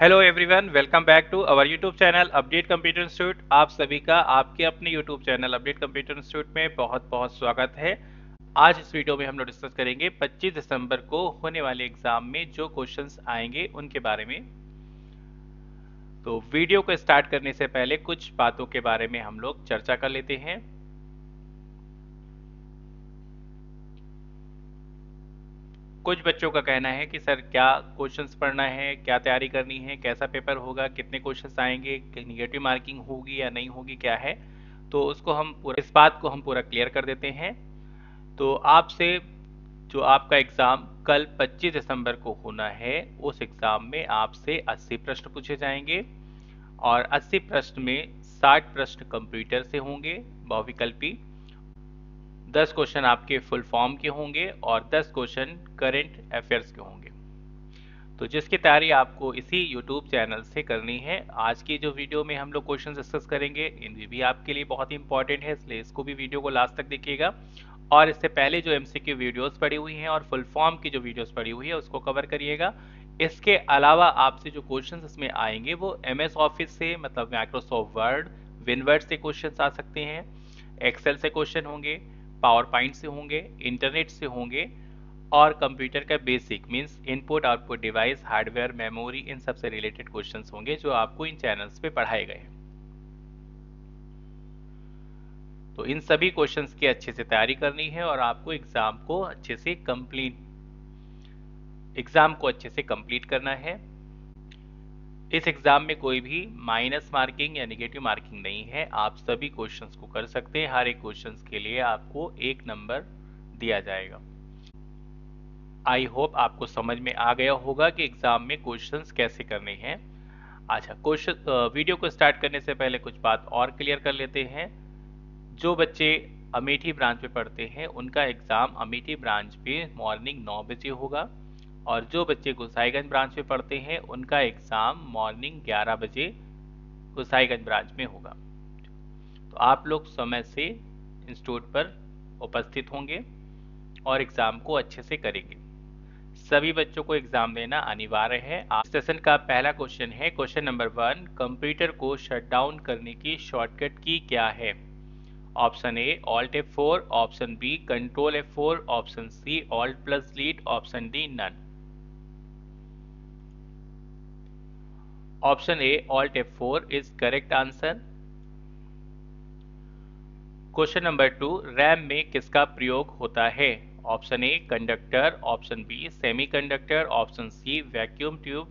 Hello everyone, welcome back to our YouTube channel update computer institute. आप सभी का आपके अपने YouTube channel update computer institute में बहुत बहुत स्वागत है। आज इस वीडियो में हम लोग डिस्कस करेंगे 25 दिसंबर को होने वाले एग्जाम में जो क्वेश्चंस आएंगे उनके बारे में। तो वीडियो को स्टार्ट करने से पहले कुछ बातों के बारे में हम लोग चर्चा कर लेते हैं। कुछ बच्चों का कहना है कि सर क्या क्वेश्चंस पढ़ना है, क्या तैयारी करनी है, कैसा पेपर होगा, कितने क्वेश्चंस आएंगे, निगेटिव मार्किंग होगी या नहीं होगी, क्या है। तो उसको हम पूरा इस बात को हम पूरा क्लियर कर देते हैं। तो आपसे जो आपका एग्जाम कल 25 दिसंबर को होना है, उस एग्जाम में आपसे 80 प्रश्न पूछे जाएंगे और 80 प्रश्न में 60 प्रश्न कंप्यूटर से होंगे बहुविकल्पी, 10 क्वेश्चन आपके फुल फॉर्म के होंगे और 10 क्वेश्चन करंट अफेयर्स के होंगे। तो जिसकी तैयारी आपको इसी YouTube चैनल से करनी है, आज की जो वीडियो में हम लोग क्वेश्चन डिस्कस करेंगे इनमें भी आपके लिए बहुत इंपॉर्टेंट है, इसलिए इसको भी वीडियो को लास्ट तक देखिएगा। और इससे पहले जो MCQ वीडियोस पड़ी हुई हैं और फुल फॉर्म की जो वीडियोस पड़ी हुई है उसको कवर करिएगा। इसके अलावा आपसे जो क्वेश्चंस इसमें आएंगे वो MS ऑफिस से, मतलब माइक्रोसॉफ्ट वर्ड, विनवर्ड से क्वेश्चंस आ सकते हैं, एक्सेल से क्वेश्चन होंगे, पावर पॉइंट से होंगे, इंटरनेट से होंगे और कंप्यूटर का basic means input output device, hardware, memory, इन सब से रिलेटेड क्वेश्चंस होंगे जो आपको इन चैनल्स पे पढ़ाए गए हैं। तो इन सभी क्वेश्चंस की अच्छे से तैयारी करनी है और आपको एग्जाम को अच्छे से कंप्लीट करना है। इस एग्जाम में कोई भी माइनस मार्किंग या नेगेटिव मार्किंग नहीं है, आप सभी क्वेश्चंस को कर सकते हैं। हर एक क्वेश्चंस के लिए आपको 1 नंबर दिया जाएगा। आई होप आपको समझ में आ गया होगा कि एग्जाम में क्वेश्चंस कैसे करने हैं। अच्छा, वीडियो को स्टार्ट करने से पहले कुछ बात और क्लियर कर लेते हैं। जो बच्चे अमेठी ब्रांच में पढ़ते हैं उनका एग्जाम अमेठी ब्रांच पे मॉर्निंग 9 बजे होगा और जो बच्चे गोसाईगंज ब्रांच में पढ़ते हैं उनका एग्जाम मॉर्निंग 11 बजे गोसाईगंज ब्रांच में होगा। तो आप लोग समय से इंस्टीट्यूट पर उपस्थित होंगे और एग्जाम को अच्छे से करेंगे। सभी बच्चों को एग्जाम देना अनिवार्य है। आज सेशन का पहला क्वेश्चन है, क्वेश्चन नंबर 1, कंप्यूटर को शट डाउन करने की शॉर्टकट की क्या है? Option A alt F4, option B control F4, option C alt plus delete, option D none. Option A alt F4 is correct answer. Question number 2, RAM में किसका प्रयोग होता है? Option A conductor, option B semiconductor, option C vacuum tube,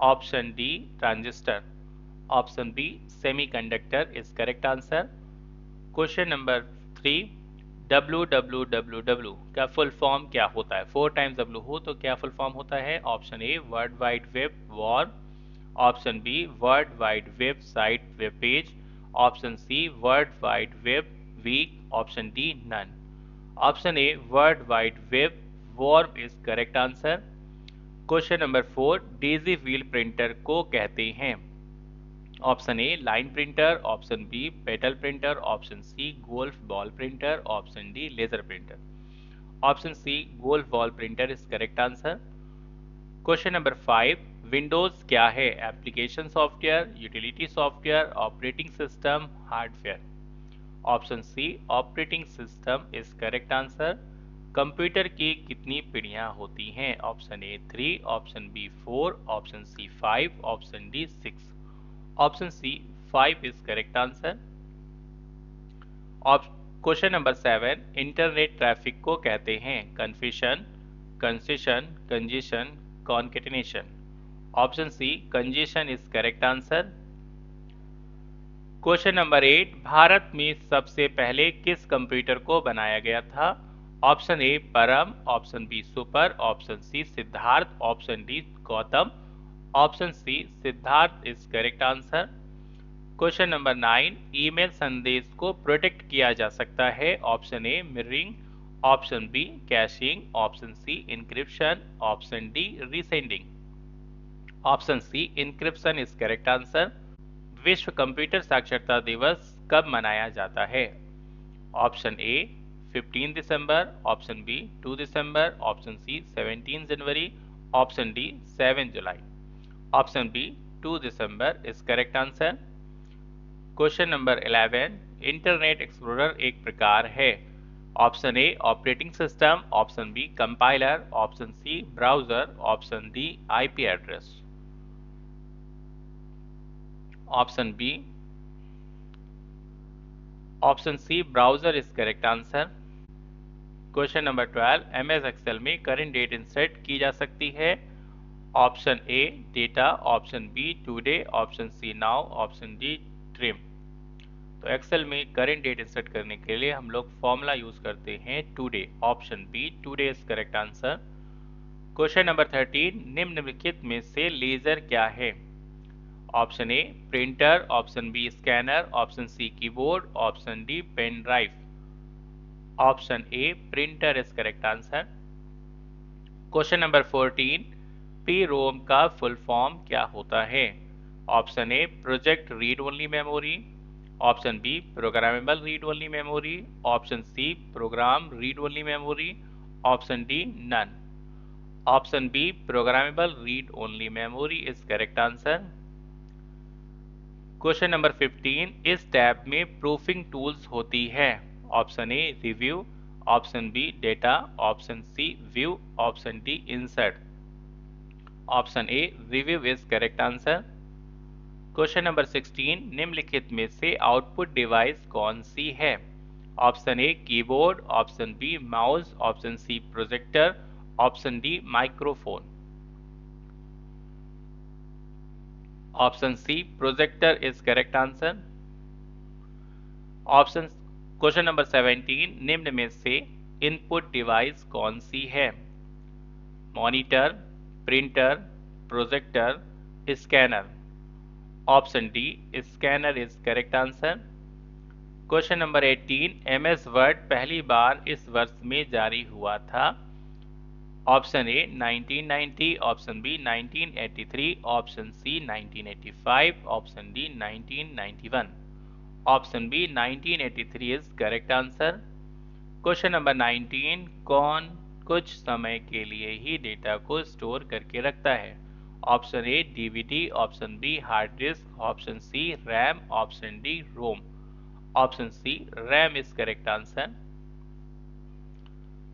option D transistor. Option B semiconductor is correct answer. Question number 3, www का full form क्या होता है? 4 times W हो तो क्या फुल फॉर्म होता है? Option A world wide web war, option B world wide web site web page, option C world wide web week, option D none. Option A world wide web war is correct answer. Question number 4, daisy wheel printer को कहते हैं? Option A line printer, option B petal printer, option C golf ball printer, option D laser printer. Option C golf ball printer is correct answer. Question number 5, Windows क्या है? Application software, utility software, operating system, hardware. Option C operating system is correct answer. Computer की कितनी पीढ़ियां होती हैं? Option A 3, option B 4, option C 5, option D 6। Option C 5 is correct answer. Question number 7, internet traffic को कहते हैं? Confession, concession, congestion, concatenation. Option C congestion is correct answer. Question number 8, Bharat में सबसे पहले किस कंप्यूटर को बनाया गया था? Option A Param, option B super, option C Siddharth, option D Gautam. Option C Siddharth is correct answer. Question number 9, email संदेश को प्रोटेक्ट किया जा सकता है? Option A mirroring, option B caching, option C encryption, option D resending. Option C encryption is correct answer. विश्व computer साक्षरता दिवस कब मनाया जाता है? ऑप्शन ए 15 दिसंबर, ऑप्शन बी 2 दिसंबर, ऑप्शन सी 17 जनवरी, ऑप्शन डी 7 जुलाई। ऑप्शन बी 2 दिसंबर is correct answer. Question number 11, Internet Explorer एक प्रकार है। Option A operating system, option B compiler, option C browser, option D IP address. Option B, option C browser is correct answer. Question number 12, MS Excel में current date insert की जा सकती है। Option A data, option B today, option C now, option D trim. तो Excel में current date insert करने के लिए हम लोग फॉर्मूला यूज करते हैं today. Option B today is correct answer. Question number 13, निम्नलिखित में से लेजर क्या है। Option A printer, option B scanner, option C keyboard, option D pen drive. Option A printer is correct answer. Question number 14, P ROM का full form क्या होता है। Option A project read only memory, option B programmable read only memory, option C programme read only memory, option D none. Option B programmable read only memory is correct answer. Question number 15, इस tab में proofing tools होती है। Option A review, option B data, option C view, option D insert. Option A review is correct answer. Question number 16, निम्नलिखित में से output device कौन सी है। Option A keyboard, option B mouse, option C projector, option D microphone. Option C projector is correct answer. Option question number 17, निम्न में से input device कौन सी है। Monitor, printer, projector, scanner. Option D scanner is correct answer. Question number 18, MS Word पहली बार इस वर्ष में जारी हुआ था। Option A 1990, option B 1983, option C 1985, option D 1991। Option B 1983 is correct answer. Question number 19, कौन कुछ समय के लिए ही डेटा को स्टोर करके रखता है। Option A DVD, option B hard disk, option C RAM, option D ROM. Option C RAM is correct answer.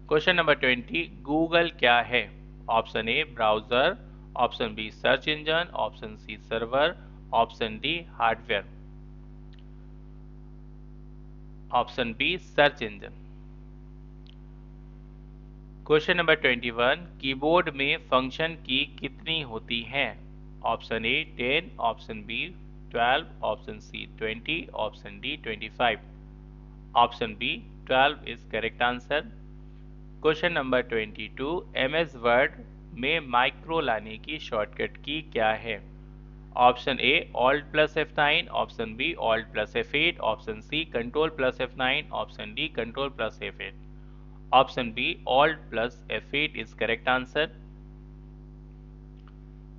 Question number 20, Google क्या है। Option A browser, option B search engine, option C server, option D hardware. Option B search engine. Question number 21, keyboard में function key कितनी होती हैं। Option A 10, option B 12, option C 20, option D 25। Option B 12 is correct answer. Question number 22, MS Word में micro लाने की shortcut key क्या है। Option A alt plus F9, option B alt plus F8, option C control plus F9, option D control plus F8। Option B alt plus F8 is correct answer.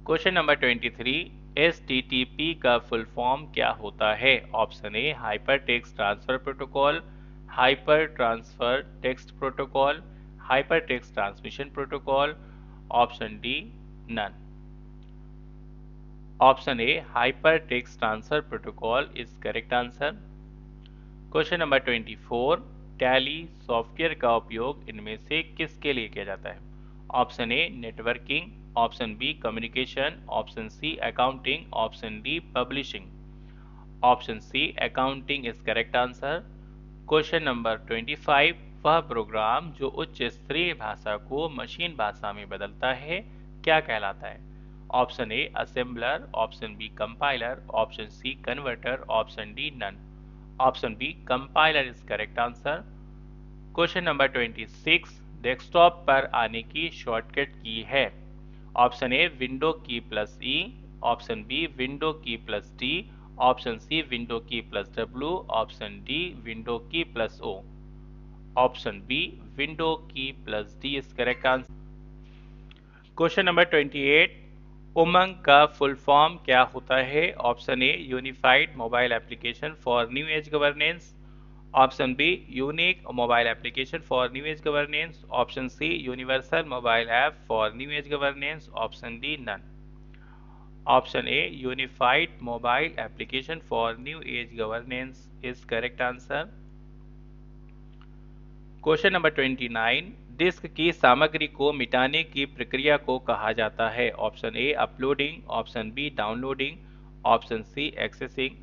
Question number 23, HTTP का full form क्या होता है। Option A hyper text transfer protocol, hyper transfer text protocol, hyper text transmission protocol, option D none. Option A hyper text transfer protocol is correct answer. Question number 24, Tally software का उपयोग इनमें से किसके लिए किया जाता है। Option A networking, option B communication, option C accounting, option D publishing. Option C accounting is correct answer. Question number 25, वह प्रोग्राम जो उच्च स्तरीय भाषा को मशीन भाषा में बदलता है क्या कहलाता है। Option A assembler, option B compiler, option C converter, option D none. Option B compiler is correct answer. Question number 26, desktop पर आने की शॉर्टकट की है। Option A window key plus E, option B window key plus D, option C window key plus W, option D window key plus O. Option B window key plus D is correct answer. Question number 28, Umang का full form क्या होता है। Option A unified mobile application for new age governance, option B unique mobile application for new age governance, option C universal mobile app for new age governance, option D none. Option A, Unified Mobile Application for New Age Governance is correct answer. Question number 29, डिस्क की सामग्री को मिटाने की प्रक्रिया को कहा जाता है? Option A uploading, option B downloading, option C accessing,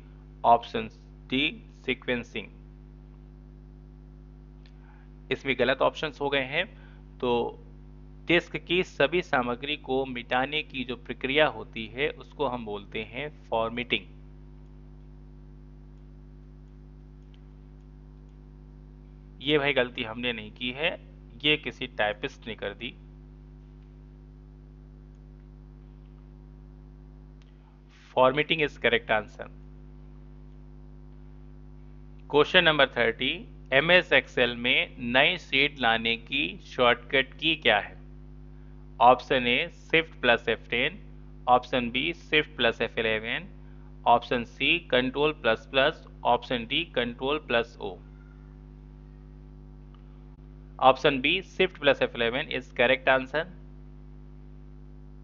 option D sequencing. इसमें गलत ऑप्शंस हो गए हैं। तो डिस्क की सभी सामग्री को मिटाने की जो प्रक्रिया होती है उसको हम बोलते हैं फॉर्मेटिंग। ये भाई गलती हमने नहीं की है, ये किसी टाइपिस्ट ने कर दी। Formatting is correct answer. Question number 30, MS excel में नई शीट लाने की शॉर्टकट की क्या है? Option A shift plus F10, option B shift plus F11, option C control plus plus, option D control plus O। Option B shift plus F11 is correct answer.